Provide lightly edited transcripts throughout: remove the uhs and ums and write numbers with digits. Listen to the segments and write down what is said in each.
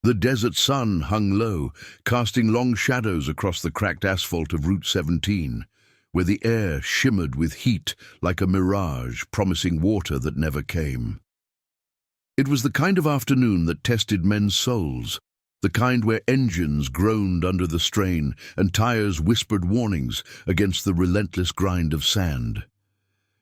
The desert sun hung low, casting long shadows across the cracked asphalt of Route 17, where the air shimmered with heat like a mirage promising water that never came. It was the kind of afternoon that tested men's souls, the kind where engines groaned under the strain and tires whispered warnings against the relentless grind of sand.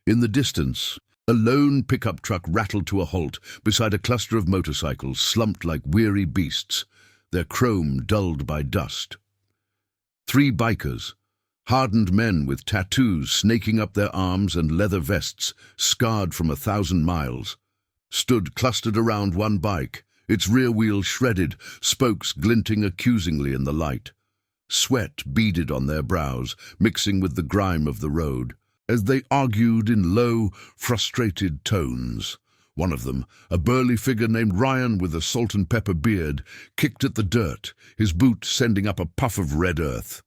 In the distance, a lone pickup truck rattled to a halt beside a cluster of motorcycles slumped like weary beasts, their chrome dulled by dust. 3 bikers, hardened men with tattoos snaking up their arms and leather vests scarred from 1,000 miles, stood clustered around one bike, its rear wheel shredded, spokes glinting accusingly in the light. Sweat beaded on their brows, mixing with the grime of the road, as they argued in low, frustrated tones. One of them, a burly figure named Ryan with a salt and pepper beard, kicked at the dirt, his boot sending up a puff of red earth.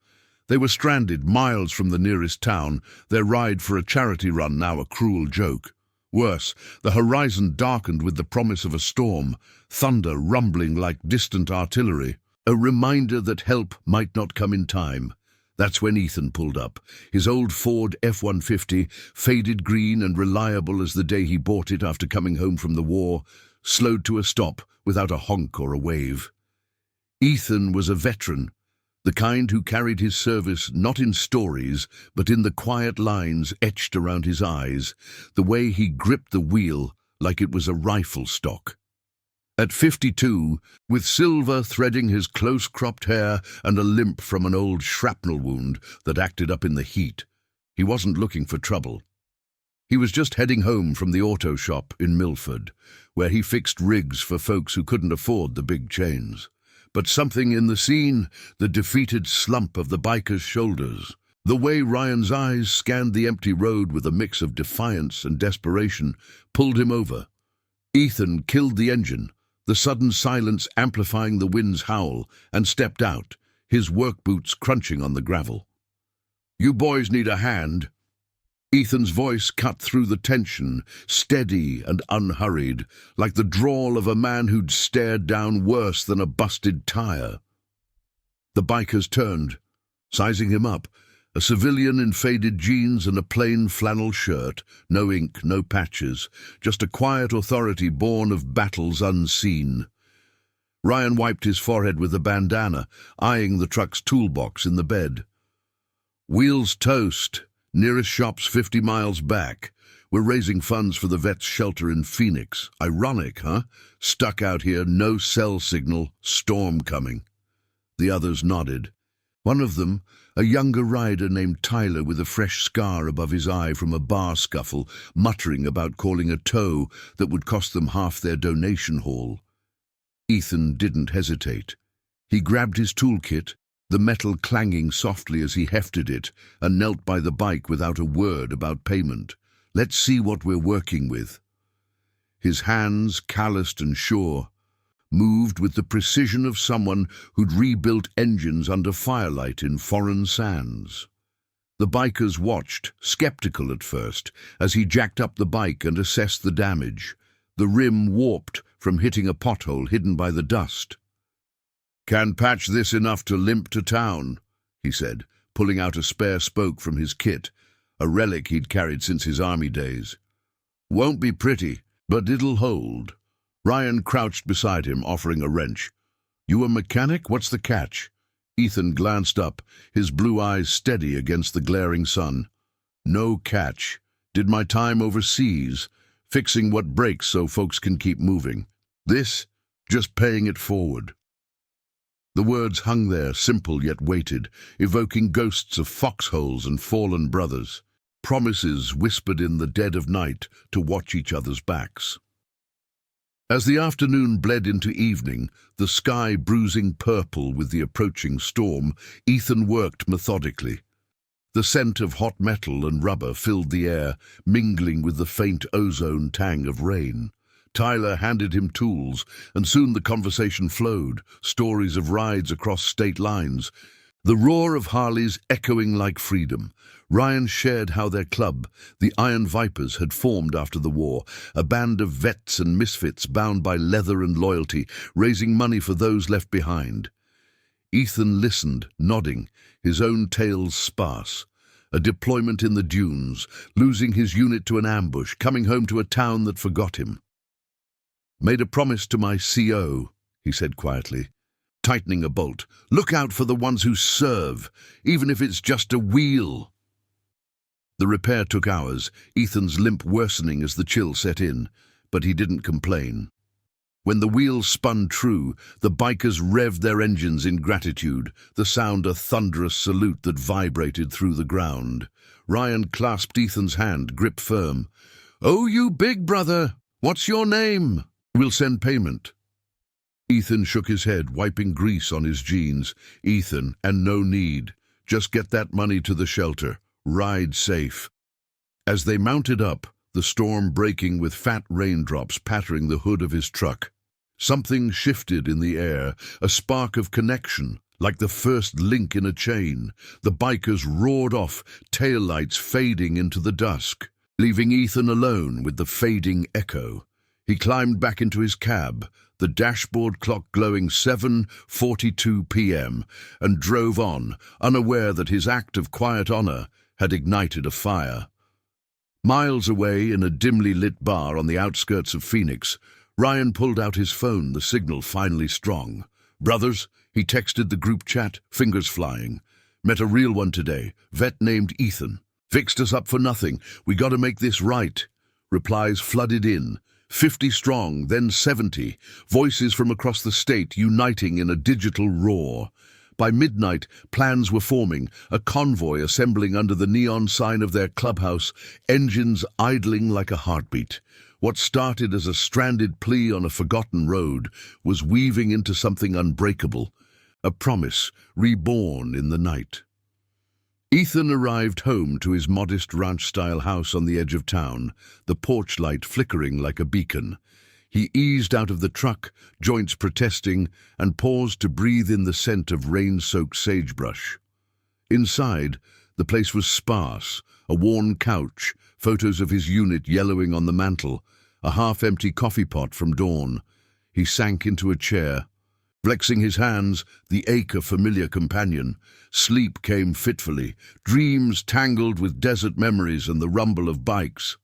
They were stranded miles from the nearest town, their ride for a charity run now a cruel joke. Worse, the horizon darkened with the promise of a storm, thunder rumbling like distant artillery, a reminder that help might not come in time. That's when Ethan pulled up, his old Ford F-150, faded green and reliable as the day he bought it after coming home from the war, slowed to a stop without a honk or a wave. Ethan was a veteran, the kind who carried his service not in stories, but in the quiet lines etched around his eyes, the way he gripped the wheel like it was a rifle stock. At 52, with silver threading his close-cropped hair and a limp from an old shrapnel wound that acted up in the heat, he wasn't looking for trouble. He was just heading home from the auto shop in Milford, where he fixed rigs for folks who couldn't afford the big chains. But something in the scene, the defeated slump of the biker's shoulders, the way Ryan's eyes scanned the empty road with a mix of defiance and desperation, pulled him over. Ethan killed the engine, the sudden silence amplifying the wind's howl, and stepped out, his work boots crunching on the gravel. "You boys need a hand." Ethan's voice cut through the tension, steady and unhurried, like the drawl of a man who'd stared down worse than a busted tire. The bikers turned, sizing him up, a civilian in faded jeans and a plain flannel shirt, no ink, no patches, just a quiet authority born of battles unseen. Ryan wiped his forehead with a bandana, eyeing the truck's toolbox in the bed. "Wheels toast. Nearest shop's 50 miles back. We're raising funds for the vet's shelter in Phoenix. Ironic, huh? Stuck out here, no cell signal, storm coming." The others nodded. One of them, a younger rider named Tyler with a fresh scar above his eye from a bar scuffle, muttering about calling a tow that would cost them half their donation haul. Ethan didn't hesitate. He grabbed his toolkit, the metal clanging softly as he hefted it, and knelt by the bike without a word about payment. "Let's see what we're working with." His hands, calloused and sure, moved with the precision of someone who'd rebuilt engines under firelight in foreign sands. The bikers watched, skeptical at first, as he jacked up the bike and assessed the damage, the rim warped from hitting a pothole hidden by the dust. "Can patch this enough to limp to town," he said, pulling out a spare spoke from his kit, a relic he'd carried since his army days. "Won't be pretty, but it'll hold." Ryan crouched beside him, offering a wrench. "You a mechanic? What's the catch?" Ethan glanced up, his blue eyes steady against the glaring sun. "No catch. Did my time overseas, fixing what breaks so folks can keep moving. This, just paying it forward." The words hung there, simple yet weighted, evoking ghosts of foxholes and fallen brothers, promises whispered in the dead of night to watch each other's backs. As the afternoon bled into evening, the sky bruising purple with the approaching storm, Ethan worked methodically. The scent of hot metal and rubber filled the air, mingling with the faint ozone tang of rain. Tyler handed him tools, and soon the conversation flowed, stories of rides across state lines, The roar of Harleys echoing like freedom. Ryan shared how their club, the Iron Vipers, had formed after the war, a band of vets and misfits bound by leather and loyalty, raising money for those left behind. Ethan listened, nodding, his own tales sparse. A deployment in the dunes, losing his unit to an ambush, coming home to a town that forgot him. "Made a promise to my CO," he said quietly, tightening a bolt. "Look out for the ones who serve, even if it's just a wheel." The repair took hours, Ethan's limp worsening as the chill set in, but he didn't complain. When the wheels spun true, the bikers revved their engines in gratitude, the sound a thunderous salute that vibrated through the ground. Ryan clasped Ethan's hand, grip firm. "Oh, you big brother, what's your name? We'll send payment." Ethan shook his head, wiping grease on his jeans. "Ethan, and no need. Just get that money to the shelter. Ride safe." As they mounted up, the storm breaking with fat raindrops pattering the hood of his truck, something shifted in the air, a spark of connection, like the first link in a chain. The bikers roared off, taillights fading into the dusk, leaving Ethan alone with the fading echo. He climbed back into his cab, the dashboard clock glowing 7:42 p.m., and drove on, unaware that his act of quiet honor had ignited a fire. Miles away, in a dimly lit bar on the outskirts of Phoenix, Ryan pulled out his phone, the signal finally strong. "Brothers," he texted the group chat, fingers flying. "Met a real one today, vet named Ethan. Fixed us up for nothing. We gotta make this right." Replies flooded in, 50 strong, then 70, voices from across the state uniting in a digital roar. By midnight, plans were forming, a convoy assembling under the neon sign of their clubhouse, engines idling like a heartbeat. What started as a stranded plea on a forgotten road was weaving into something unbreakable, a promise reborn in the night. Ethan arrived home to his modest ranch-style house on the edge of town, the porch light flickering like a beacon. He eased out of the truck, joints protesting, and paused to breathe in the scent of rain-soaked sagebrush. Inside, the place was sparse, a worn couch, photos of his unit yellowing on the mantel, a half-empty coffee pot from dawn. He sank into a chair. Flexing his hands, the ache of familiar companion, sleep came fitfully, dreams tangled with desert memories and the rumble of bikes.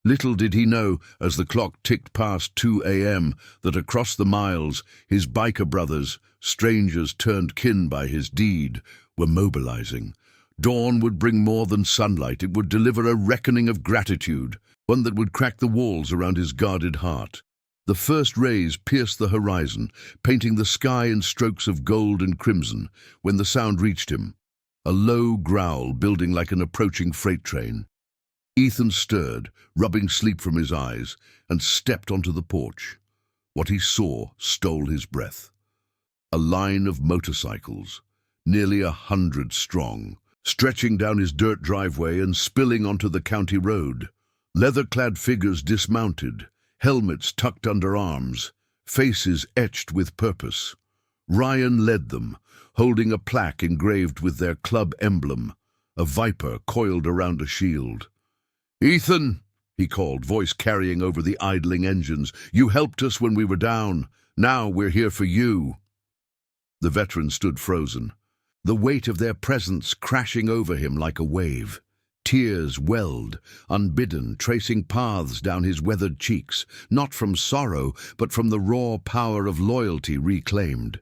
Little did he know, as the clock ticked past 2 a.m., that across the miles, his biker brothers, strangers turned kin by his deed, were mobilizing. Dawn would bring more than sunlight. It would deliver a reckoning of gratitude, one that would crack the walls around his guarded heart. The first rays pierced the horizon, painting the sky in strokes of gold and crimson, when the sound reached him. A low growl building like an approaching freight train. Ethan stirred, rubbing sleep from his eyes, and stepped onto the porch. What he saw stole his breath. A line of motorcycles, nearly 100 strong, stretching down his dirt driveway and spilling onto the county road. Leather-clad figures dismounted, helmets tucked under arms, faces etched with purpose. Ryan led them, holding a plaque engraved with their club emblem, a viper coiled around a shield. "Ethan," he called, voice carrying over the idling engines, "you helped us when we were down. Now we're here for you." The veteran stood frozen, the weight of their presence crashing over him like a wave. Tears welled, unbidden, tracing paths down his weathered cheeks, not from sorrow, but from the raw power of loyalty reclaimed.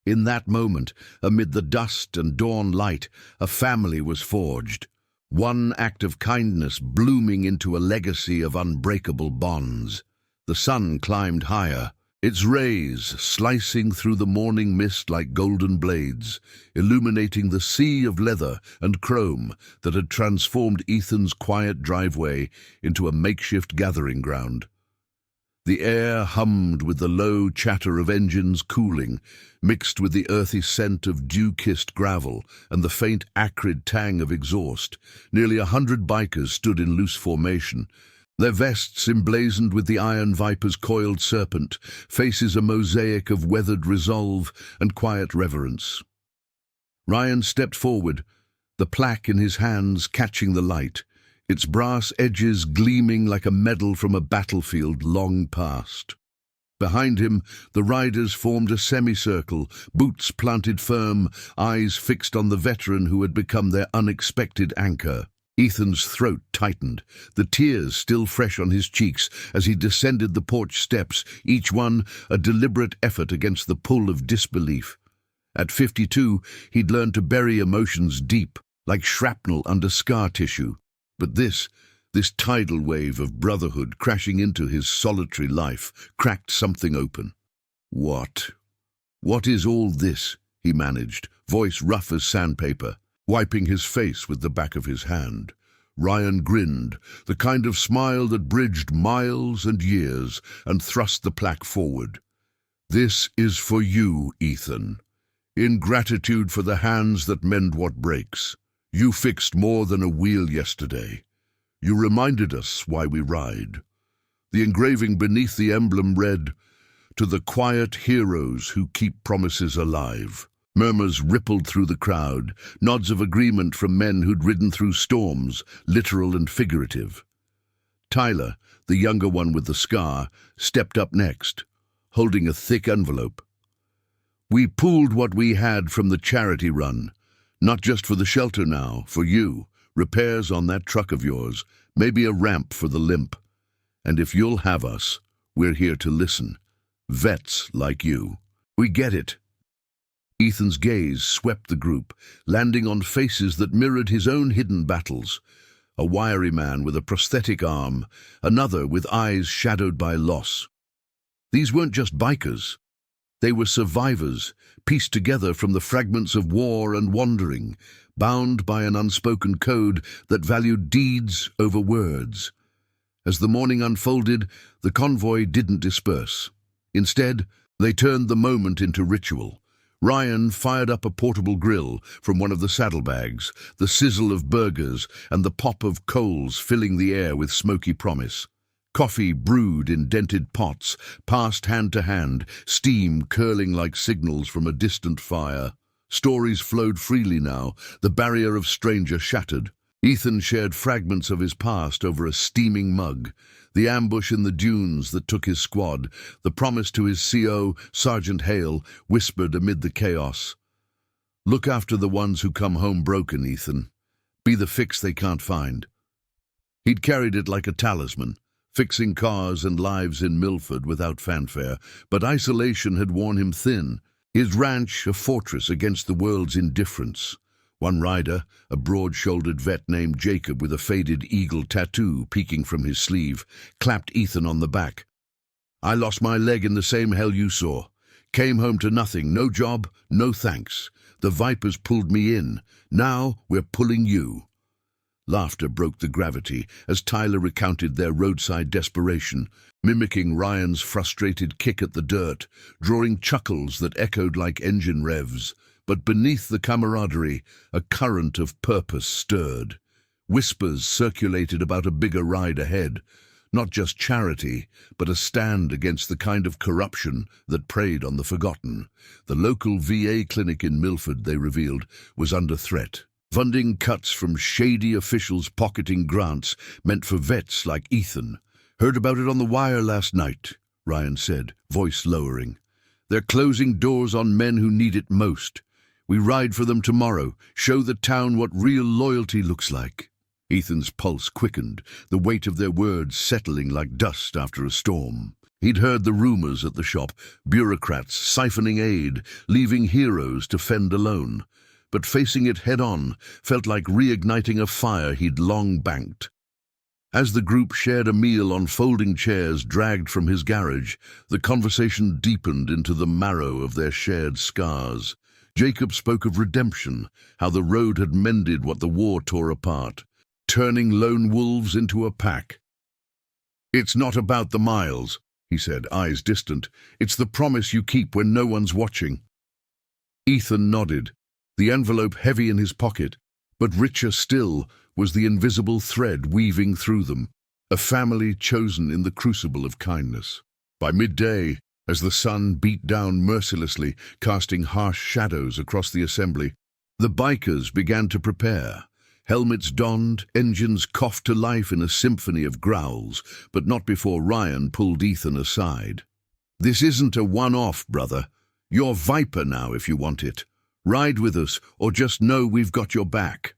In that moment, amid the dust and dawn light, a family was forged. One act of kindness blooming into a legacy of unbreakable bonds. The sun climbed higher, its rays slicing through the morning mist like golden blades, illuminating the sea of leather and chrome that had transformed Ethan's quiet driveway into a makeshift gathering ground. The air hummed with the low chatter of engines cooling, mixed with the earthy scent of dew-kissed gravel and the faint acrid tang of exhaust. Nearly 100 bikers stood in loose formation, their vests emblazoned with the Iron Viper's coiled serpent, faces a mosaic of weathered resolve and quiet reverence. Ryan stepped forward, the plaque in his hands catching the light, its brass edges gleaming like a medal from a battlefield long past. Behind him, the riders formed a semicircle, boots planted firm, eyes fixed on the veteran who had become their unexpected anchor. Ethan's throat tightened, the tears still fresh on his cheeks as he descended the porch steps, each one a deliberate effort against the pull of disbelief. At 52, he'd learned to bury emotions deep, like shrapnel under scar tissue. But this tidal wave of brotherhood crashing into his solitary life cracked something open. What is all this? He managed, voice rough as sandpaper, wiping his face with the back of his hand. Ryan grinned, the kind of smile that bridged miles and years, and thrust the plaque forward. This is for you, Ethan. In gratitude for the hands that mend what breaks. You fixed more than a wheel yesterday. You reminded us why we ride. The engraving beneath the emblem read, "To the quiet heroes who keep promises alive." Murmurs rippled through the crowd, nods of agreement from men who'd ridden through storms, literal and figurative. Tyler, the younger one with the scar, stepped up next, holding a thick envelope. "We pooled what we had from the charity run. Not just for the shelter now, for you. Repairs on that truck of yours, maybe a ramp for the limp. And if you'll have us, we're here to listen. Vets like you. We get it." Ethan's gaze swept the group, landing on faces that mirrored his own hidden battles. A wiry man with a prosthetic arm, another with eyes shadowed by loss. These weren't just bikers. They were survivors, pieced together from the fragments of war and wandering, bound by an unspoken code that valued deeds over words. As the morning unfolded, the convoy didn't disperse. Instead, they turned the moment into ritual. Ryan fired up a portable grill from one of the saddlebags, the sizzle of burgers and the pop of coals filling the air with smoky promise. Coffee brewed in dented pots, passed hand to hand, steam curling like signals from a distant fire. Stories flowed freely now, the barrier of stranger shattered. Ethan shared fragments of his past over a steaming mug. The ambush in the dunes that took his squad, the promise to his CO, Sergeant Hale, whispered amid the chaos. "Look after the ones who come home broken, Ethan. Be the fix they can't find." He'd carried it like a talisman, fixing cars and lives in Milford without fanfare, but isolation had worn him thin, his ranch a fortress against the world's indifference. One rider, a broad-shouldered vet named Jacob with a faded eagle tattoo peeking from his sleeve, clapped Ethan on the back. "I lost my leg in the same hell you saw. Came home to nothing, no job, no thanks. The Vipers pulled me in. Now we're pulling you." Laughter broke the gravity as Tyler recounted their roadside desperation, mimicking Ryan's frustrated kick at the dirt, drawing chuckles that echoed like engine revs. But beneath the camaraderie, a current of purpose stirred. Whispers circulated about a bigger ride ahead, not just charity, but a stand against the kind of corruption that preyed on the forgotten. The local VA clinic in Milford, they revealed, was under threat. Funding cuts from shady officials pocketing grants meant for vets like Ethan. "Heard about it on the wire last night," Ryan said, voice lowering. "They're closing doors on men who need it most. We ride for them tomorrow, show the town what real loyalty looks like." Ethan's pulse quickened, the weight of their words settling like dust after a storm. He'd heard the rumors at the shop, bureaucrats siphoning aid, leaving heroes to fend alone. But facing it head-on felt like reigniting a fire he'd long banked. As the group shared a meal on folding chairs dragged from his garage, the conversation deepened into the marrow of their shared scars. Jacob spoke of redemption, how the road had mended what the war tore apart, turning lone wolves into a pack. "It's not about the miles," he said, eyes distant. "It's the promise you keep when no one's watching." Ethan nodded, the envelope heavy in his pocket, but richer still was the invisible thread weaving through them, a family chosen in the crucible of kindness. By midday, as the sun beat down mercilessly, casting harsh shadows across the assembly, The bikers began to prepare. Helmets donned, engines coughed to life in a symphony of growls, but not before Ryan pulled Ethan aside. "This isn't a one-off, brother. You're Viper now if you want it. Ride with us, or just know we've got your back."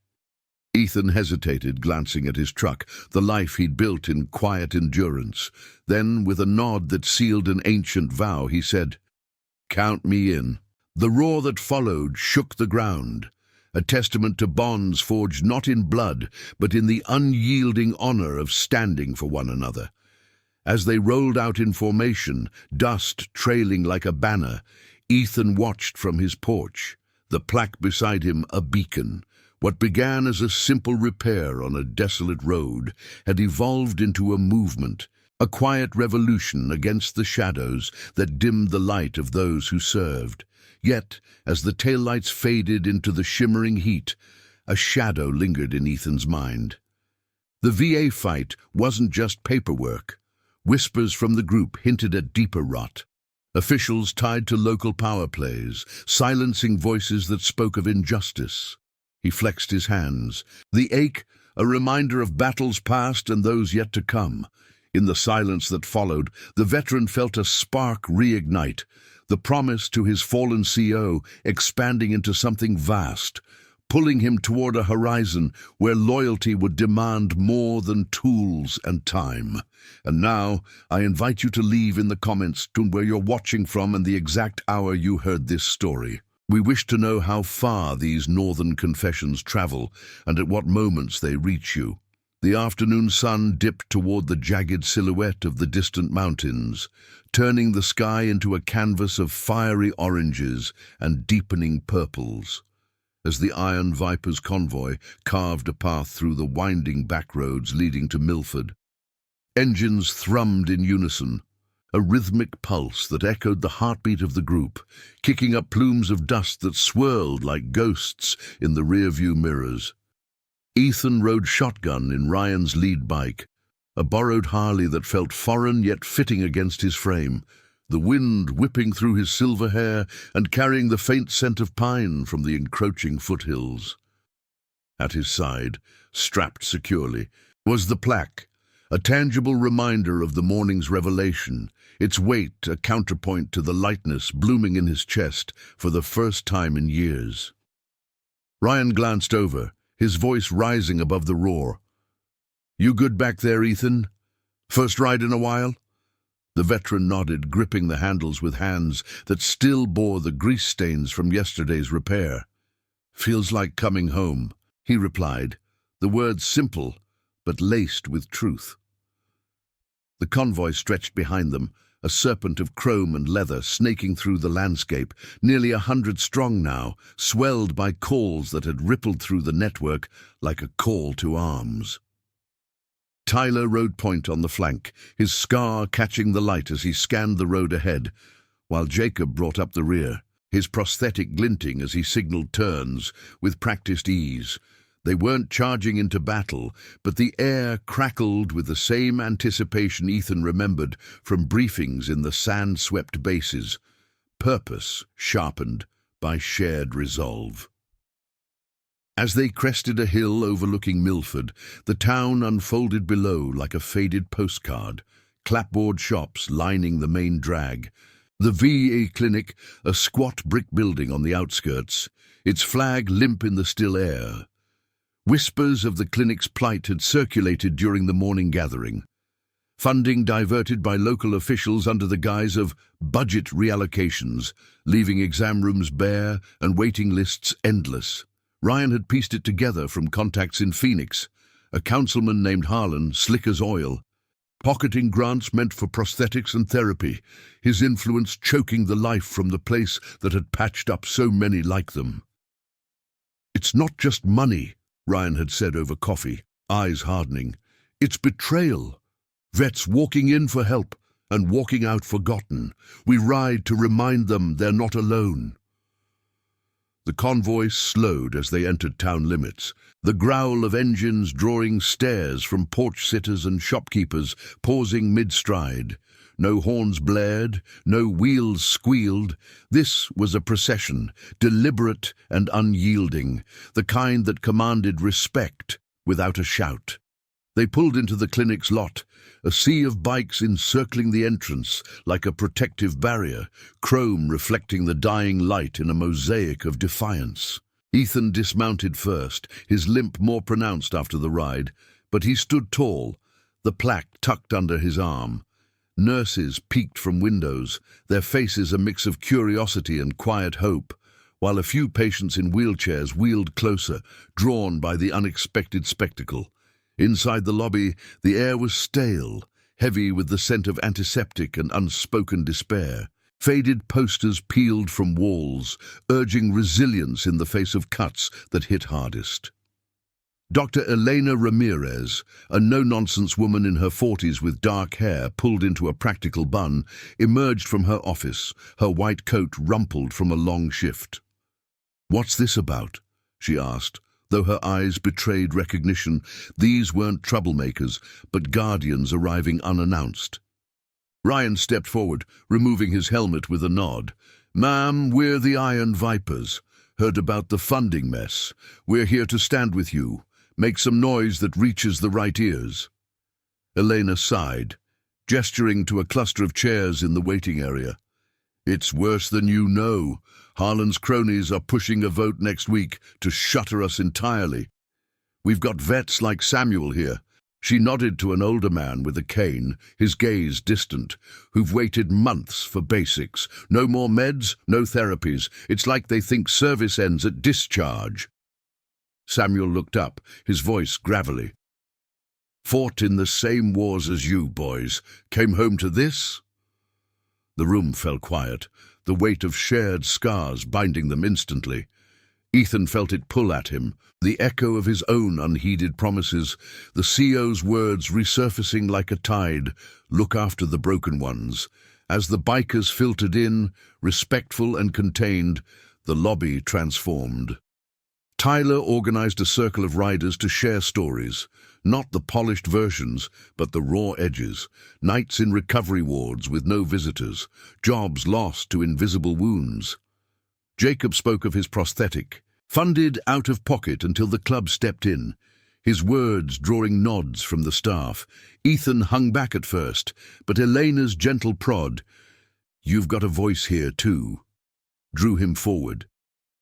Ethan hesitated, glancing at his truck, the life he'd built in quiet endurance. Then, with a nod that sealed an ancient vow, he said, "Count me in." The roar that followed shook the ground, a testament to bonds forged not in blood, but in the unyielding honor of standing for one another. As they rolled out in formation, dust trailing like a banner, Ethan watched from his porch, the plaque beside him a beacon. What began as a simple repair on a desolate road had evolved into a movement, a quiet revolution against the shadows that dimmed the light of those who served. Yet, as the taillights faded into the shimmering heat, a shadow lingered in Ethan's mind. The VA fight wasn't just paperwork. Whispers from the group hinted at deeper rot. Officials tied to local power plays, silencing voices that spoke of injustice. He flexed his hands, the ache a reminder of battles past and those yet to come. In the silence that followed, the veteran felt a spark reignite, the promise to his fallen CO expanding into something vast, pulling him toward a horizon where loyalty would demand more than tools and time. And now, I invite you to leave in the comments where you're watching from and the exact hour you heard this story. We wish to know how far these northern confessions travel and at what moments they reach you. The afternoon sun dipped toward the jagged silhouette of the distant mountains, turning the sky into a canvas of fiery oranges and deepening purples. As the Iron Viper's convoy carved a path through the winding backroads leading to Milford, engines thrummed in unison, a rhythmic pulse that echoed the heartbeat of the group, kicking up plumes of dust that swirled like ghosts in the rearview mirrors. Ethan rode shotgun in Ryan's lead bike, a borrowed Harley that felt foreign yet fitting against his frame, the wind whipping through his silver hair and carrying the faint scent of pine from the encroaching foothills. At his side, strapped securely, was the plaque, a tangible reminder of the morning's revelation, its weight a counterpoint to the lightness blooming in his chest for the first time in years. Ryan glanced over, his voice rising above the roar. "You good back there, Ethan? First ride in a while?" The veteran nodded, gripping the handles with hands that still bore the grease stains from yesterday's repair. "Feels like coming home," he replied, the words simple but laced with truth. The convoy stretched behind them, a serpent of chrome and leather snaking through the landscape, nearly 100 strong now, swelled by calls that had rippled through the network like a call to arms. Tyler rode point on the flank, his scar catching the light as he scanned the road ahead, while Jacob brought up the rear, his prosthetic glinting as he signaled turns with practiced ease. They weren't charging into battle, but the air crackled with the same anticipation Ethan remembered from briefings in the sand-swept bases, purpose sharpened by shared resolve. As they crested a hill overlooking Milford, the town unfolded below like a faded postcard, clapboard shops lining the main drag. The VA clinic, a squat brick building on the outskirts, its flag limp in the still air. Whispers of the clinic's plight had circulated during the morning gathering. Funding diverted by local officials under the guise of budget reallocations, leaving exam rooms bare and waiting lists endless. Ryan had pieced it together from contacts in Phoenix, a councilman named Harlan, slick as oil, pocketing grants meant for prosthetics and therapy, his influence choking the life from the place that had patched up so many like them. "It's not just money," Ryan had said over coffee, eyes hardening. "It's betrayal. Vets walking in for help and walking out forgotten. We ride to remind them they're not alone." The convoy slowed as they entered town limits, the growl of engines drawing stares from porch sitters and shopkeepers pausing mid-stride. No horns blared, no wheels squealed. This was a procession, deliberate and unyielding, the kind that commanded respect without a shout. They pulled into the clinic's lot, a sea of bikes encircling the entrance like a protective barrier, chrome reflecting the dying light in a mosaic of defiance. Ethan dismounted first, his limp more pronounced after the ride, but he stood tall, the plaque tucked under his arm. Nurses peeked from windows, their faces a mix of curiosity and quiet hope, while a few patients in wheelchairs wheeled closer, drawn by the unexpected spectacle. Inside the lobby, the air was stale, heavy with the scent of antiseptic and unspoken despair. Faded posters peeled from walls, urging resilience in the face of cuts that hit hardest. Dr. Elena Ramirez, a no-nonsense woman in her 40s with dark hair pulled into a practical bun, emerged from her office, her white coat rumpled from a long shift. "What's this about?" she asked. Though her eyes betrayed recognition, these weren't troublemakers, but guardians arriving unannounced. Ryan stepped forward, removing his helmet with a nod. "Ma'am, we're the Iron Vipers. Heard about the funding mess. We're here to stand with you. Make some noise that reaches the right ears." Elena sighed, gesturing to a cluster of chairs in the waiting area. "It's worse than you know. Harlan's cronies are pushing a vote next week to shutter us entirely. We've got vets like Samuel here." She nodded to an older man with a cane, his gaze distant, who've waited months for basics. No more meds, no therapies. It's like they think service ends at discharge. Samuel looked up, his voice gravelly. "Fought in the same wars as you, boys. Came home to this?" The room fell quiet, the weight of shared scars binding them instantly. Ethan felt it pull at him, the echo of his own unheeded promises, the CO's words resurfacing like a tide, "Look after the broken ones." As the bikers filtered in, respectful and contained, the lobby transformed. Tyler organized a circle of riders to share stories, not the polished versions, but the raw edges, nights in recovery wards with no visitors, jobs lost to invisible wounds. Jacob spoke of his prosthetic, funded out of pocket until the club stepped in, his words drawing nods from the staff. Ethan hung back at first, but Elena's gentle prod, "You've got a voice here too," drew him forward.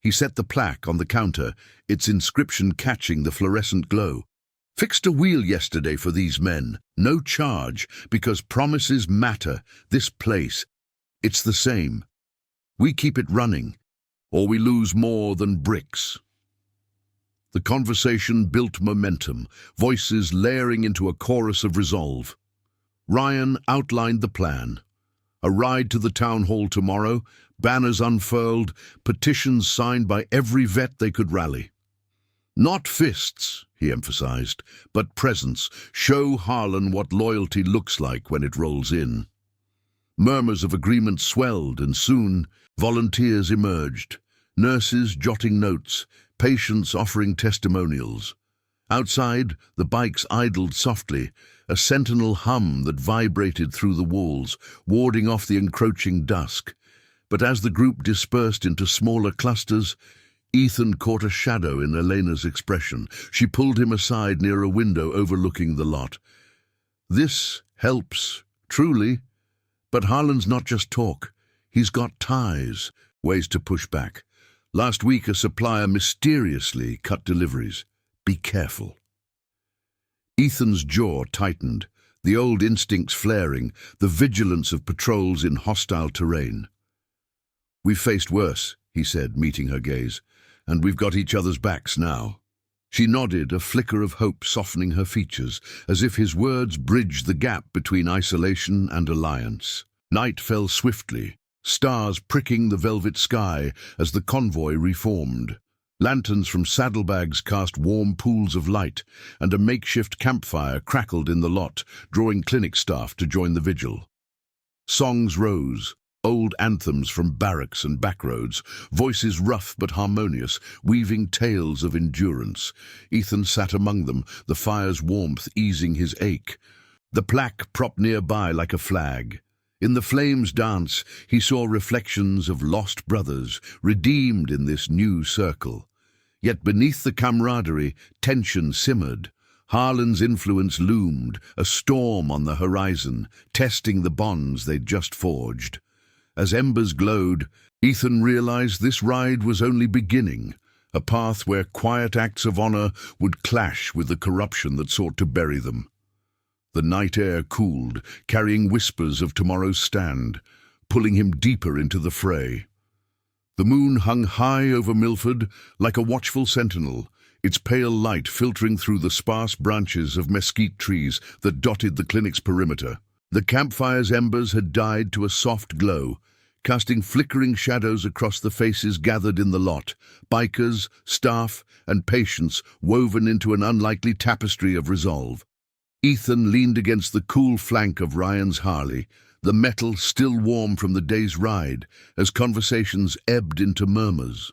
He set the plaque on the counter, its inscription catching the fluorescent glow. "Fixed a wheel yesterday for these men. No charge, because promises matter. This place, it's the same. We keep it running, or we lose more than bricks." The conversation built momentum, voices layering into a chorus of resolve. Ryan outlined the plan. A ride to the town hall tomorrow, banners unfurled, petitions signed by every vet they could rally. "Not fists," he emphasized, "but presence. Show Harlan what loyalty looks like when it rolls in." Murmurs of agreement swelled, and soon volunteers emerged, nurses jotting notes, patients offering testimonials. Outside, the bikes idled softly, a sentinel hum that vibrated through the walls, warding off the encroaching dusk. But as the group dispersed into smaller clusters, Ethan caught a shadow in Elena's expression. She pulled him aside near a window overlooking the lot. "This helps, truly. But Harlan's not just talk. He's got ties, ways to push back. Last week a supplier mysteriously cut deliveries. Be careful." Ethan's jaw tightened, the old instincts flaring, the vigilance of patrols in hostile terrain. "We've faced worse," he said, meeting her gaze, "and we've got each other's backs now." She nodded, a flicker of hope softening her features, as if his words bridged the gap between isolation and alliance. Night fell swiftly, stars pricking the velvet sky as the convoy reformed. Lanterns from saddlebags cast warm pools of light, and a makeshift campfire crackled in the lot, drawing clinic staff to join the vigil. Songs rose, old anthems from barracks and backroads, voices rough but harmonious, weaving tales of endurance. Ethan sat among them, the fire's warmth easing his ache. The plaque propped nearby like a flag. In the flames' dance, he saw reflections of lost brothers, redeemed in this new circle. Yet beneath the camaraderie, tension simmered. Harlan's influence loomed, a storm on the horizon, testing the bonds they'd just forged. As embers glowed, Ethan realized this ride was only beginning, a path where quiet acts of honor would clash with the corruption that sought to bury them. The night air cooled, carrying whispers of tomorrow's stand, pulling him deeper into the fray. The moon hung high over Milford like a watchful sentinel, its pale light filtering through the sparse branches of mesquite trees that dotted the clinic's perimeter. The campfire's embers had died to a soft glow, casting flickering shadows across the faces gathered in the lot, bikers, staff, and patients woven into an unlikely tapestry of resolve. Ethan leaned against the cool flank of Ryan's Harley, the metal still warm from the day's ride, as conversations ebbed into murmurs.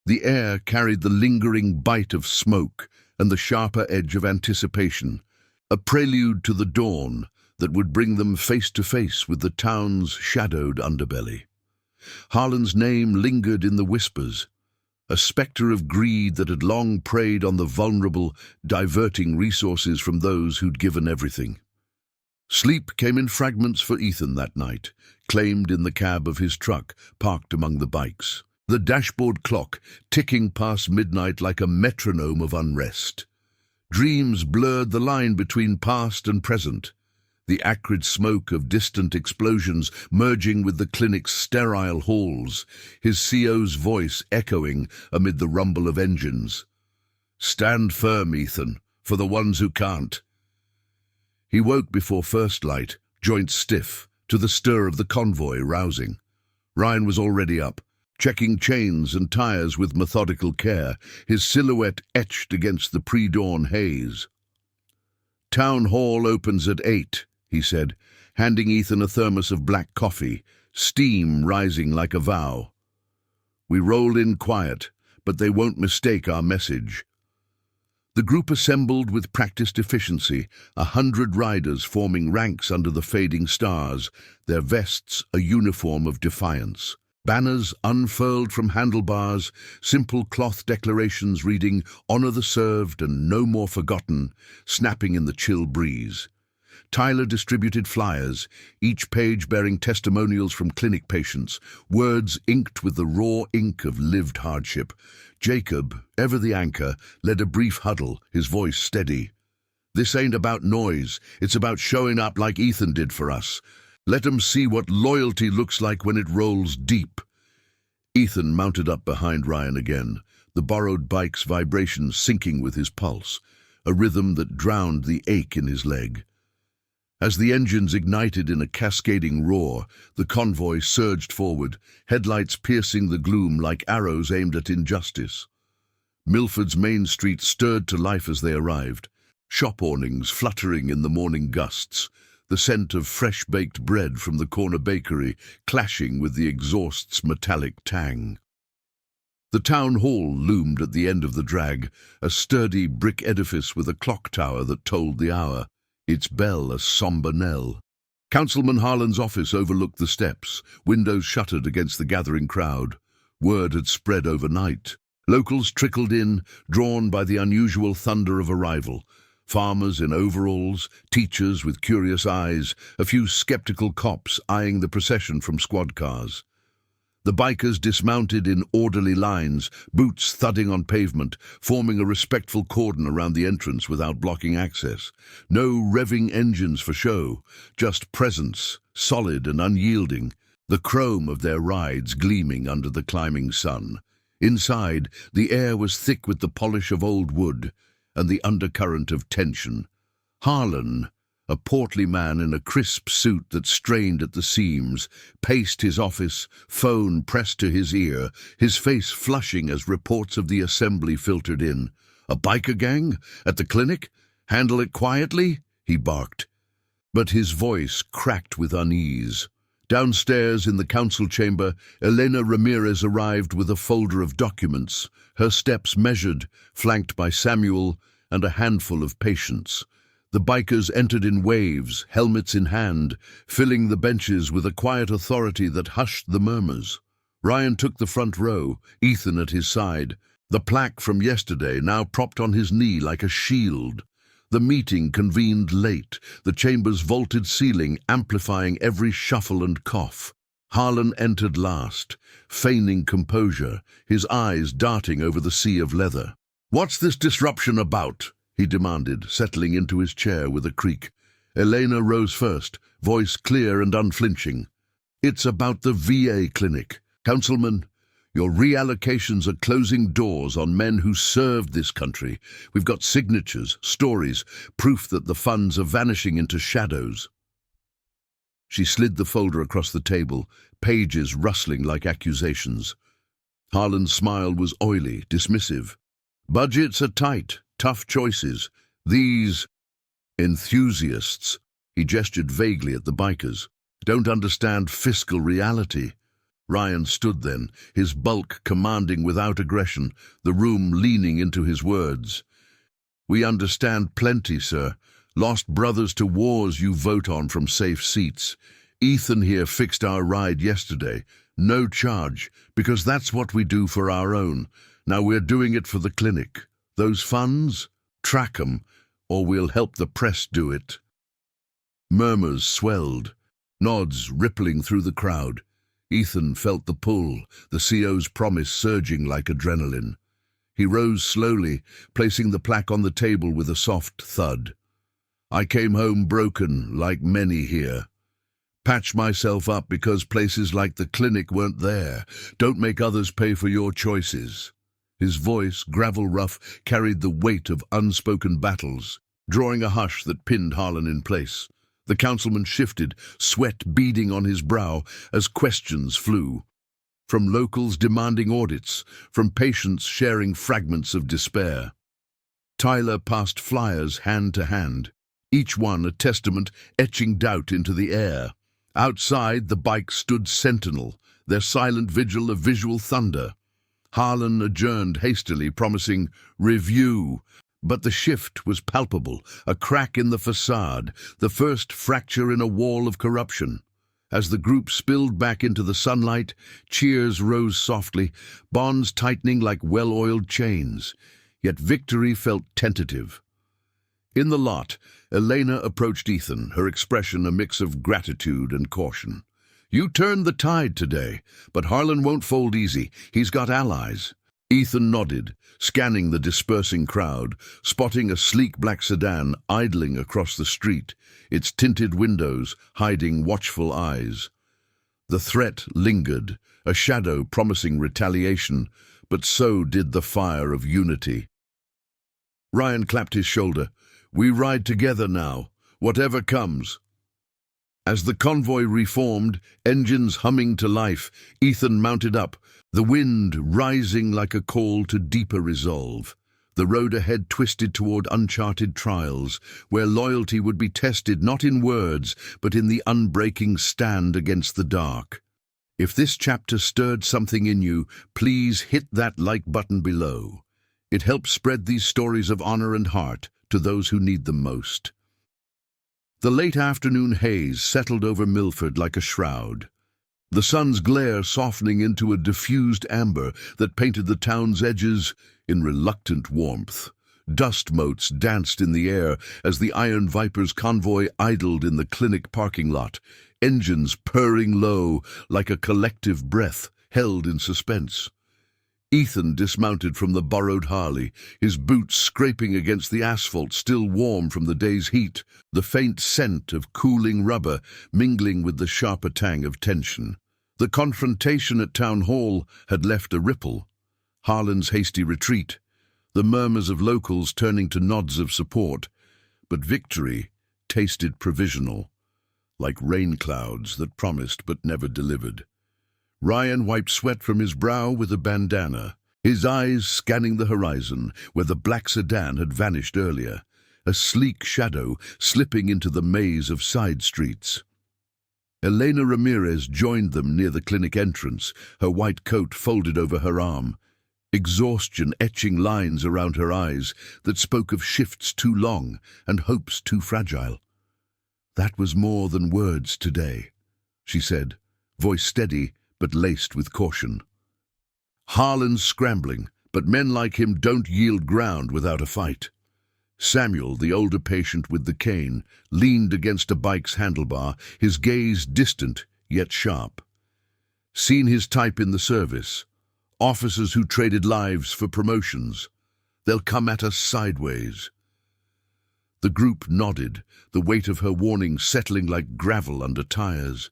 The air carried the lingering bite of smoke and the sharper edge of anticipation, a prelude to the dawn that would bring them face to face with the town's shadowed underbelly. Harlan's name lingered in the whispers, a spectre of greed that had long preyed on the vulnerable, diverting resources from those who'd given everything. Sleep came in fragments for Ethan that night, claimed in the cab of his truck, parked among the bikes. The dashboard clock ticking past midnight like a metronome of unrest. Dreams blurred the line between past and present, the acrid smoke of distant explosions merging with the clinic's sterile halls, his CO's voice echoing amid the rumble of engines. "Stand firm, Ethan, for the ones who can't." He woke before first light, joints stiff, to the stir of the convoy rousing. Ryan was already up, checking chains and tires with methodical care, his silhouette etched against the pre-dawn haze. "Town hall opens at 8, he said, handing Ethan a thermos of black coffee, steam rising like a vow. "We roll in quiet, but they won't mistake our message." The group assembled with practiced efficiency, 100 riders forming ranks under the fading stars, their vests a uniform of defiance. Banners unfurled from handlebars, simple cloth declarations reading "Honor the served and no more forgotten," snapping in the chill breeze. Tyler distributed flyers, each page bearing testimonials from clinic patients, words inked with the raw ink of lived hardship. Jacob, ever the anchor, led a brief huddle, his voice steady. "This ain't about noise, it's about showing up like Ethan did for us. Let 'em see what loyalty looks like when it rolls deep." Ethan mounted up behind Ryan again, the borrowed bike's vibrations syncing with his pulse, a rhythm that drowned the ache in his leg. As the engines ignited in a cascading roar, the convoy surged forward, headlights piercing the gloom like arrows aimed at injustice. Milford's main street stirred to life as they arrived, shop awnings fluttering in the morning gusts, the scent of fresh-baked bread from the corner bakery clashing with the exhaust's metallic tang. The town hall loomed at the end of the drag, a sturdy brick edifice with a clock tower that tolled the hour, its bell a somber knell. Councilman Harlan's office overlooked the steps, windows shuttered against the gathering crowd. Word had spread overnight. Locals trickled in, drawn by the unusual thunder of arrival. Farmers in overalls, teachers with curious eyes, a few skeptical cops eyeing the procession from squad cars. The bikers dismounted in orderly lines, boots thudding on pavement, forming a respectful cordon around the entrance without blocking access. No revving engines for show, just presence, solid and unyielding, the chrome of their rides gleaming under the climbing sun. Inside, the air was thick with the polish of old wood and the undercurrent of tension. Harlan, a portly man in a crisp suit that strained at the seams, paced his office, phone pressed to his ear, his face flushing as reports of the assembly filtered in. "A biker gang? At the clinic? Handle it quietly?" he barked. But his voice cracked with unease. Downstairs in the council chamber, Elena Ramirez arrived with a folder of documents, her steps measured, flanked by Samuel and a handful of patients. The bikers entered in waves, helmets in hand, filling the benches with a quiet authority that hushed the murmurs. Ryan took the front row, Ethan at his side, the plaque from yesterday now propped on his knee like a shield. The meeting convened late, the chamber's vaulted ceiling amplifying every shuffle and cough. Harlan entered last, feigning composure, his eyes darting over the sea of leather. "What's this disruption about?" he demanded, settling into his chair with a creak. Elena rose first, voice clear and unflinching. "It's about the VA clinic. Councilman, your reallocations are closing doors on men who served this country. We've got signatures, stories, proof that the funds are vanishing into shadows." She slid the folder across the table, pages rustling like accusations. Harlan's smile was oily, dismissive. "Budgets are tight, tough choices. These enthusiasts," he gestured vaguely at the bikers, "don't understand fiscal reality." Ryan stood then, his bulk commanding without aggression, the room leaning into his words. "We understand plenty, sir. Lost brothers to wars you vote on from safe seats. Ethan here fixed our ride yesterday. No charge, because that's what we do for our own. Now we're doing it for the clinic. Those funds? Track 'em, or we'll help the press do it." Murmurs swelled, nods rippling through the crowd. Ethan felt the pull, the CO's promise surging like adrenaline. He rose slowly, placing the plaque on the table with a soft thud. "I came home broken, like many here. Patch myself up because places like the clinic weren't there. Don't make others pay for your choices." His voice, gravel rough, carried the weight of unspoken battles, drawing a hush that pinned Harlan in place. The councilman shifted, sweat beading on his brow as questions flew. From locals demanding audits, from patients sharing fragments of despair. Tyler passed flyers hand to hand, each one a testament etching doubt into the air. Outside, the bikes stood sentinel, their silent vigil a visual thunder. Harlan adjourned hastily, promising review. But the shift was palpable, a crack in the facade, the first fracture in a wall of corruption. As the group spilled back into the sunlight, cheers rose softly, bonds tightening like well-oiled chains. Yet victory felt tentative. In the lot, Elena approached Ethan, her expression a mix of gratitude and caution. "You turned the tide today, but Harlan won't fold easy. He's got allies." Ethan nodded, scanning the dispersing crowd, spotting a sleek black sedan idling across the street, its tinted windows hiding watchful eyes. The threat lingered, a shadow promising retaliation, but so did the fire of unity. Ryan clapped his shoulder. "We ride together now, whatever comes." As the convoy reformed, engines humming to life, Ethan mounted up, the wind rising like a call to deeper resolve. The road ahead twisted toward uncharted trials, where loyalty would be tested not in words, but in the unbreaking stand against the dark. If this chapter stirred something in you, please hit that like button below. It helps spread these stories of honor and heart to those who need them most. The late afternoon haze settled over Milford like a shroud. The sun's glare softening into a diffused amber that painted the town's edges in reluctant warmth. Dust motes danced in the air as the Iron Viper's convoy idled in the clinic parking lot, engines purring low like a collective breath held in suspense. Ethan dismounted from the borrowed Harley, his boots scraping against the asphalt still warm from the day's heat, the faint scent of cooling rubber mingling with the sharper tang of tension. The confrontation at Town Hall had left a ripple. Harlan's hasty retreat, the murmurs of locals turning to nods of support, but victory tasted provisional, like rain clouds that promised but never delivered. Ryan wiped sweat from his brow with a bandana, his eyes scanning the horizon where the black sedan had vanished earlier, a sleek shadow slipping into the maze of side streets. Elena Ramirez joined them near the clinic entrance, her white coat folded over her arm. exhaustion etching lines around her eyes that spoke of shifts too long and hopes too fragile. "That was more than words today," she said, voice steady but laced with caution. "Harlan's scrambling, but men like him don't yield ground without a fight." Samuel, the older patient with the cane, leaned against a bike's handlebar, his gaze distant yet sharp. "Seen his type in the service. Officers who traded lives for promotions. They'll come at us sideways." The group nodded, the weight of her warning settling like gravel under tires.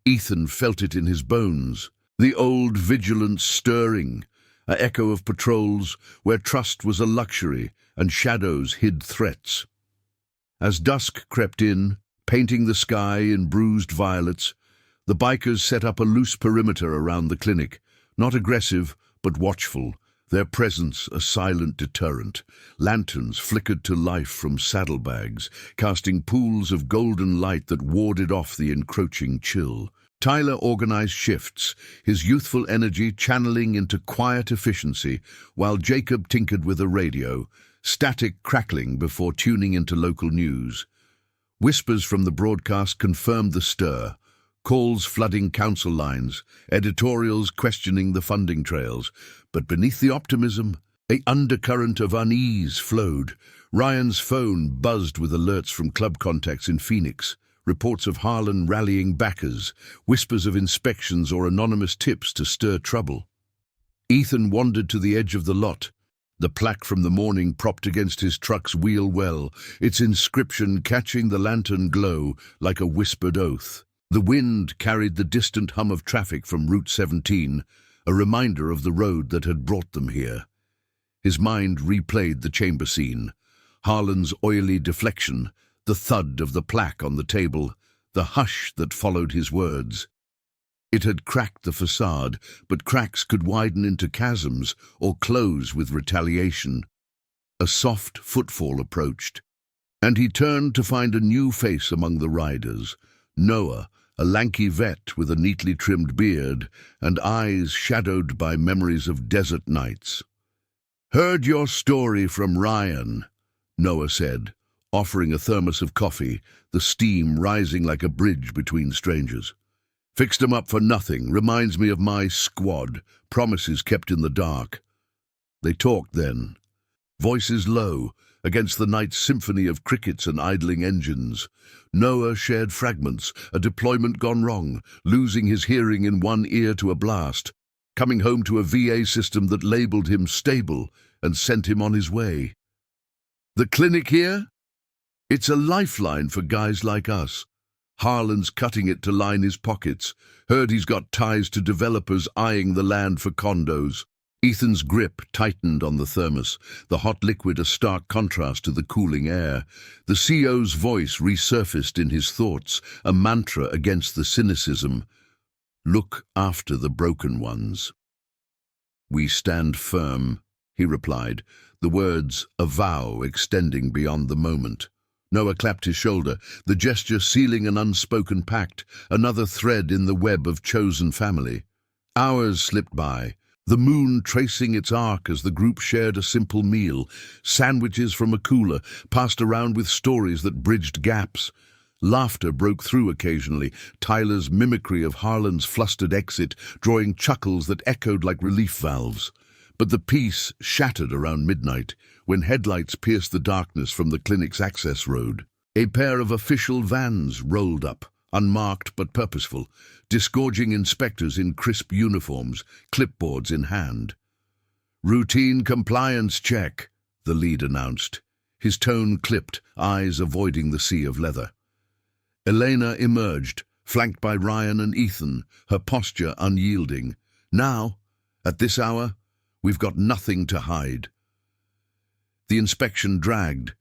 Ethan felt it in his bones, the old vigilance stirring, an echo of patrols where trust was a luxury and shadows hid threats. As dusk crept in, painting the sky in bruised violets, the bikers set up a loose perimeter around the clinic, not aggressive but watchful, their presence a silent deterrent. Lanterns flickered to life from saddlebags, casting pools of golden light that warded off the encroaching chill. Tyler organized shifts, his youthful energy channeling into quiet efficiency, while Jacob tinkered with a radio, static crackling before tuning into local news. Whispers from the broadcast confirmed the stir, calls flooding council lines, editorials questioning the funding trails. But beneath the optimism, an undercurrent of unease flowed. Ryan's phone buzzed with alerts from club contacts in Phoenix, reports of Harlan rallying backers, whispers of inspections or anonymous tips to stir trouble. Ethan wandered to the edge of the lot, the plaque from the morning propped against his truck's wheel well, its inscription catching the lantern glow like a whispered oath. The wind carried the distant hum of traffic from Route 17, a reminder of the road that had brought them here. His mind replayed the chamber scene, Harlan's oily deflection, the thud of the plaque on the table, the hush that followed his words. It had cracked the facade, but cracks could widen into chasms or close with retaliation. A soft footfall approached, and he turned to find a new face among the riders. Noah, a lanky vet with a neatly trimmed beard and eyes shadowed by memories of desert nights. "Heard your story from Ryan," Noah said, offering a thermos of coffee, the steam rising like a bridge between strangers. "Fixed him up for nothing, reminds me of my squad, promises kept in the dark." They talked then, voices low, against the night's symphony of crickets and idling engines. Noah shared fragments, a deployment gone wrong, losing his hearing in one ear to a blast, coming home to a VA system that labeled him stable and sent him on his way. "The clinic here? It's a lifeline for guys like us. Harlan's cutting it to line his pockets. Heard he's got ties to developers eyeing the land for condos." Ethan's grip tightened on the thermos, the hot liquid a stark contrast to the cooling air. The CO's voice resurfaced in his thoughts, a mantra against the cynicism. "Look after the broken ones." "We stand firm," he replied, the words a vow extending beyond the moment. Noah clapped his shoulder, the gesture sealing an unspoken pact, another thread in the web of chosen family. Hours slipped by, the moon tracing its arc as the group shared a simple meal, sandwiches from a cooler, passed around with stories that bridged gaps. Laughter broke through occasionally, Tyler's mimicry of Harlan's flustered exit, drawing chuckles that echoed like relief valves. But the peace shattered around midnight, when headlights pierced the darkness from the clinic's access road. A pair of official vans rolled up, unmarked but purposeful, disgorging inspectors in crisp uniforms, clipboards in hand. "Routine compliance check," the lead announced, his tone clipped, eyes avoiding the sea of leather. Elena emerged, flanked by Ryan and Ethan, her posture unyielding. "Now, at this hour, we've got nothing to hide." The inspection dragged,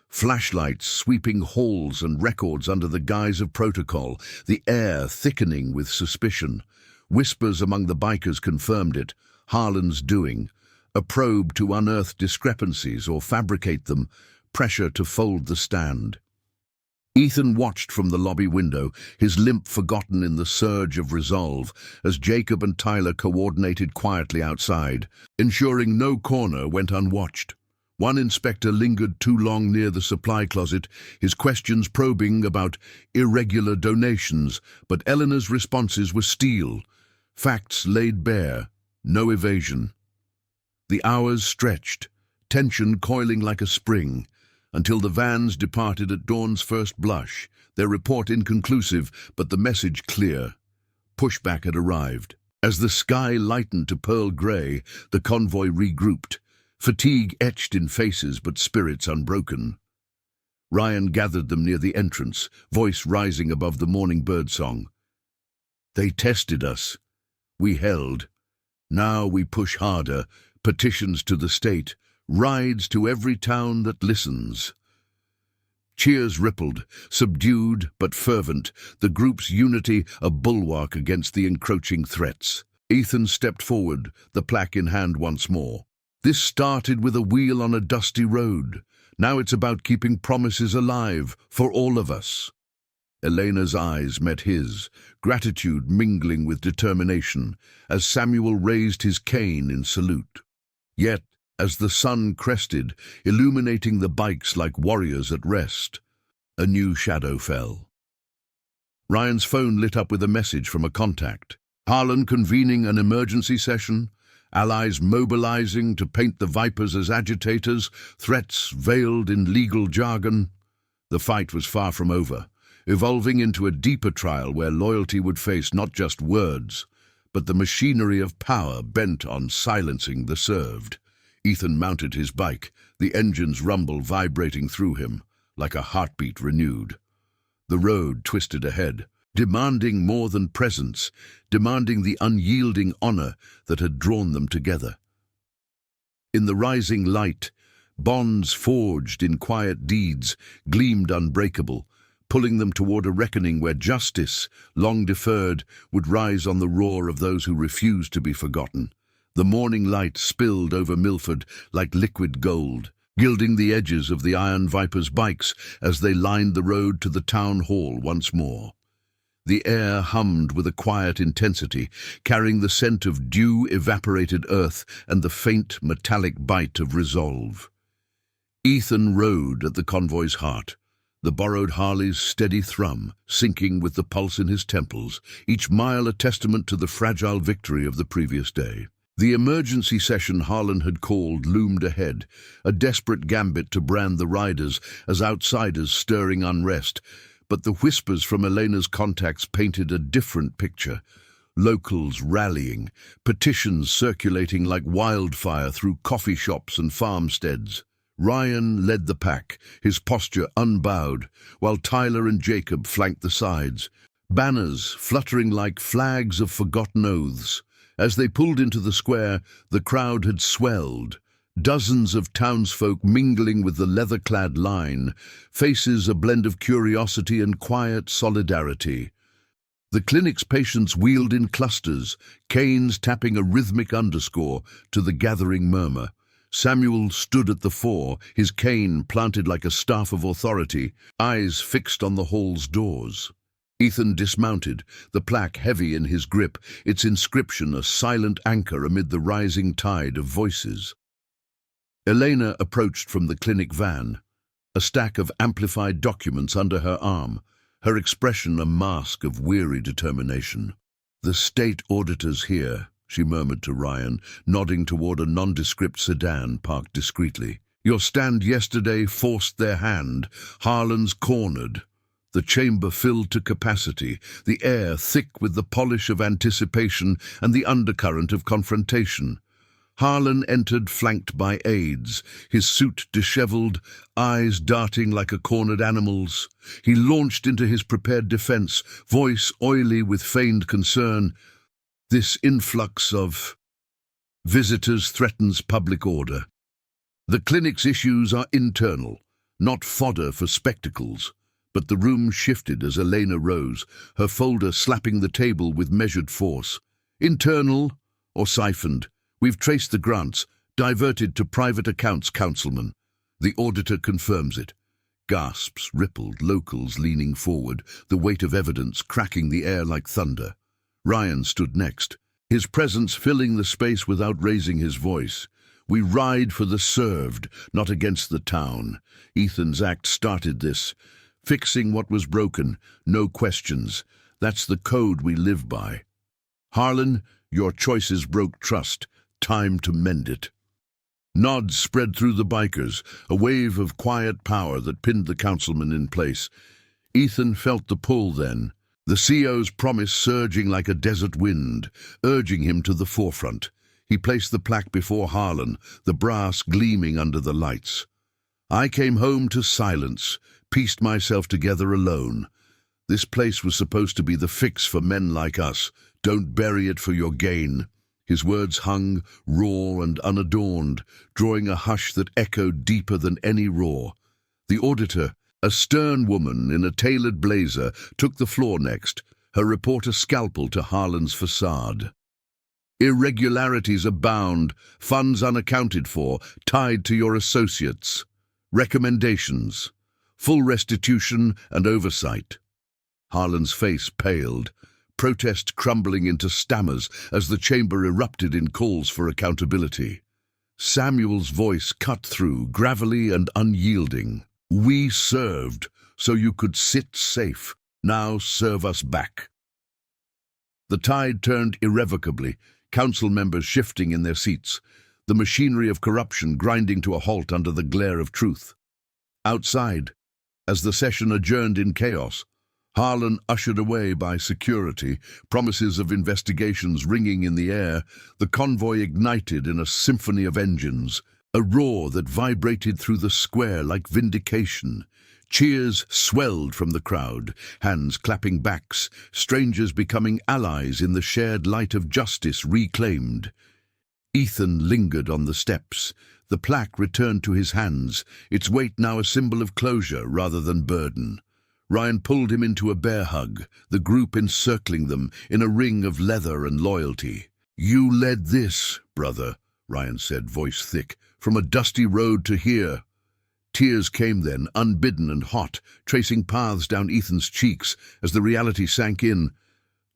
flashlights sweeping halls and records under the guise of protocol, the air thickening with suspicion. Whispers among the bikers confirmed it, Harlan's doing, a probe to unearth discrepancies or fabricate them, pressure to fold the stand. Ethan watched from the lobby window, his limp forgotten in the surge of resolve, as Jacob and Tyler coordinated quietly outside, ensuring no corner went unwatched. One inspector lingered too long near the supply closet, his questions probing about irregular donations, but Eleanor's responses were steel. Facts laid bare, no evasion. The hours stretched, tension coiling like a spring, until the vans departed at dawn's first blush, their report inconclusive, but the message clear. Pushback had arrived. As the sky lightened to pearl grey, the convoy regrouped, fatigue etched in faces but spirits unbroken. Ryan gathered them near the entrance, voice rising above the morning birdsong. They tested us. We held. Now we push harder, petitions to the state, rides to every town that listens. Cheers rippled, subdued but fervent, the group's unity a bulwark against the encroaching threats. Ethan stepped forward, the plaque in hand once more. This started with a wheel on a dusty road. Now it's about keeping promises alive for all of us. Elena's eyes met his, gratitude mingling with determination, as Samuel raised his cane in salute. Yet, as the sun crested, illuminating the bikes like warriors at rest, a new shadow fell. Ryan's phone lit up with a message from a contact. Harlan convening an emergency session, allies mobilizing to paint the Vipers as agitators, threats veiled in legal jargon. The fight was far from over, evolving into a deeper trial where loyalty would face not just words, but the machinery of power bent on silencing the served. Ethan mounted his bike, the engine's rumble vibrating through him, like a heartbeat renewed. The road twisted ahead, demanding more than presence, demanding the unyielding honor that had drawn them together. In the rising light, bonds forged in quiet deeds gleamed unbreakable, pulling them toward a reckoning where justice, long deferred, would rise on the roar of those who refused to be forgotten. The morning light spilled over Milford like liquid gold, gilding the edges of the Iron Viper's bikes as they lined the road to the town hall once more. The air hummed with a quiet intensity, carrying the scent of dew-evaporated earth and the faint, metallic bite of resolve. Ethan rode at the convoy's heart, the borrowed Harley's steady thrum sinking with the pulse in his temples, each mile a testament to the fragile victory of the previous day. The emergency session Harlan had called loomed ahead, a desperate gambit to brand the riders as outsiders stirring unrest, but the whispers from Elena's contacts painted a different picture. Locals rallying, petitions circulating like wildfire through coffee shops and farmsteads. Ryan led the pack, his posture unbowed, while Tyler and Jacob flanked the sides, banners fluttering like flags of forgotten oaths. As they pulled into the square, the crowd had swelled, dozens of townsfolk mingling with the leather-clad line, faces a blend of curiosity and quiet solidarity. The clinic's patients wheeled in clusters, canes tapping a rhythmic underscore to the gathering murmur. Samuel stood at the fore, his cane planted like a staff of authority, eyes fixed on the hall's doors. Ethan dismounted, the plaque heavy in his grip, its inscription a silent anchor amid the rising tide of voices. Elena approached from the clinic van, a stack of amplified documents under her arm, her expression a mask of weary determination. "The state auditor's here," she murmured to Ryan, nodding toward a nondescript sedan parked discreetly. "Your stand yesterday forced their hand. Harlan's cornered." The chamber filled to capacity, the air thick with the polish of anticipation and the undercurrent of confrontation. Harlan entered flanked by aides, his suit disheveled, eyes darting like a cornered animal's. He launched into his prepared defense, voice oily with feigned concern. "This influx of visitors threatens public order. The clinic's issues are internal, not fodder for spectacles." But the room shifted as Elena rose, her folder slapping the table with measured force. "Internal or siphoned? We've traced the grants, diverted to private accounts, Councilman. The auditor confirms it. Gasps rippled, locals leaning forward, the weight of evidence cracking the air like thunder. Ryan stood next, his presence filling the space without raising his voice. We ride for the served, not against the town. Ethan's act started this. Fixing what was broken, no questions. That's the code we live by. Harlan, your choices broke trust. Time to mend it. Nods spread through the bikers, a wave of quiet power that pinned the councilman in place. Ethan felt the pull then, the CO's promise surging like a desert wind, urging him to the forefront. He placed the plaque before Harlan, the brass gleaming under the lights. I came home to silence, pieced myself together alone. This place was supposed to be the fix for men like us. Don't bury it for your gain. His words hung, raw and unadorned, drawing a hush that echoed deeper than any roar. The auditor, a stern woman in a tailored blazer, took the floor next, her report a scalpel to Harlan's facade. Irregularities abound, funds unaccounted for, tied to your associates. Recommendations. Full restitution and oversight. Harlan's face paled, protest crumbling into stammers as the chamber erupted in calls for accountability. Samuel's voice cut through, gravelly and unyielding. We served, so you could sit safe. Now serve us back. The tide turned irrevocably, council members shifting in their seats, the machinery of corruption grinding to a halt under the glare of truth. Outside, as the session adjourned in chaos, Harlan ushered away by security, promises of investigations ringing in the air, the convoy ignited in a symphony of engines, a roar that vibrated through the square like vindication. Cheers swelled from the crowd, hands clapping backs, strangers becoming allies in the shared light of justice reclaimed. Ethan lingered on the steps. The plaque returned to his hands, its weight now a symbol of closure rather than burden. Ryan pulled him into a bear hug, the group encircling them in a ring of leather and loyalty. You led this, brother, Ryan said, voice thick, from a dusty road to here. Tears came then, unbidden and hot, tracing paths down Ethan's cheeks as the reality sank in,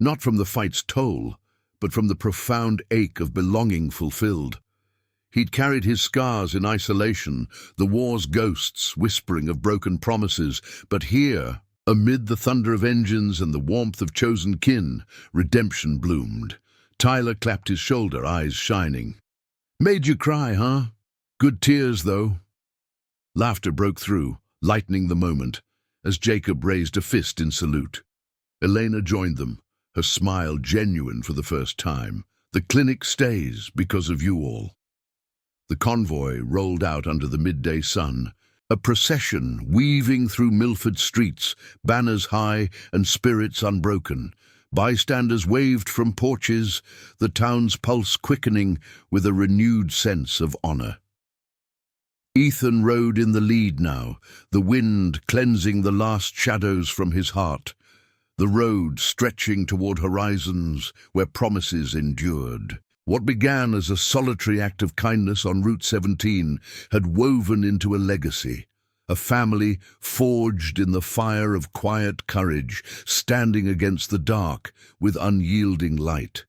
not from the fight's toll, but from the profound ache of belonging fulfilled. He'd carried his scars in isolation, the war's ghosts whispering of broken promises, but here, amid the thunder of engines and the warmth of chosen kin, redemption bloomed. Tyler clapped his shoulder, eyes shining. Made you cry, huh? Good tears, though. Laughter broke through, lightening the moment, as Jacob raised a fist in salute. Elena joined them, her smile genuine for the first time. The clinic stays because of you all. The convoy rolled out under the midday sun, a procession weaving through Milford streets, banners high and spirits unbroken. Bystanders waved from porches, the town's pulse quickening with a renewed sense of honor. Ethan rode in the lead now, the wind cleansing the last shadows from his heart, the road stretching toward horizons where promises endured. What began as a solitary act of kindness on Route 17 had woven into a legacy, a family forged in the fire of quiet courage, standing against the dark with unyielding light.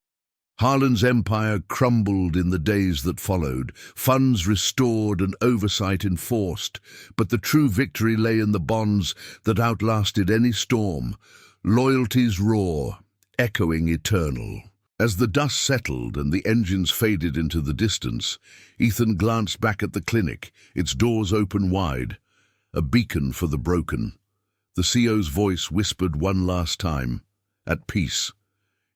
Harlan's empire crumbled in the days that followed, funds restored and oversight enforced, but the true victory lay in the bonds that outlasted any storm, loyalty's roar, echoing eternal. As the dust settled and the engines faded into the distance, Ethan glanced back at the clinic, its doors open wide, a beacon for the broken. The CO's voice whispered one last time, at peace.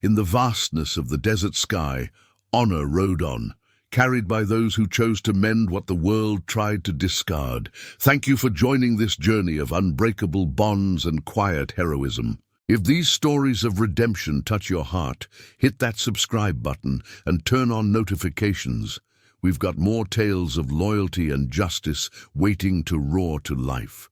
In the vastness of the desert sky, honor rode on, carried by those who chose to mend what the world tried to discard. Thank you for joining this journey of unbreakable bonds and quiet heroism. If these stories of redemption touch your heart, hit that subscribe button and turn on notifications. We've got more tales of loyalty and justice waiting to roar to life.